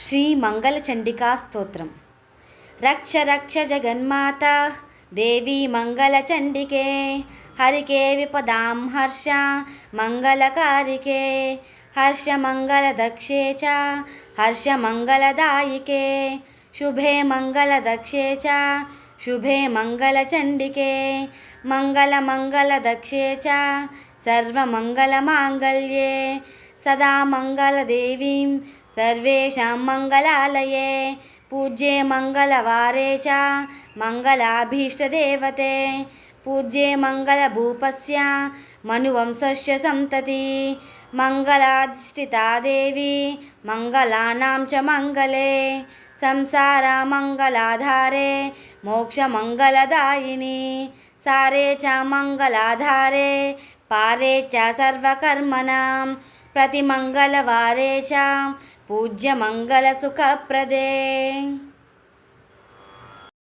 శ్రీ మంగళచండికా స్తోత్రం. రక్ష రక్ష జగన్మాత దేవి మంగళచండికే, హరికే విపదాం హర్ష మంగళకారికే, హర్ష మంగళదక్షే చ హర్ష మంగళదాయికే, శుభే మంగళదక్షే చ శుభే మంగళచండికే, మంగళ మంగళదక్షే చ సర్వమంగళమాంగళ్యే, సదా మంగళదేవీం సర్వేషాం మంగళాలయే, పూజ్యే మంగళవారే చ మంగళాభీష్టదేవతే, పూజ్యే మంగళభూపస్య మనువంశస్య సంతతి, మంగళాధిష్ఠితా దేవి మంగళానాం చ మంగళే, సంసార మంగళాధారే మోక్షమంగళదాయిని, సారే చ మంగళాధారే పారే చ సర్వకర్మణాం, ప్రతిమంగళవారే చ పూజ్య మంగళసుఖప్రదే.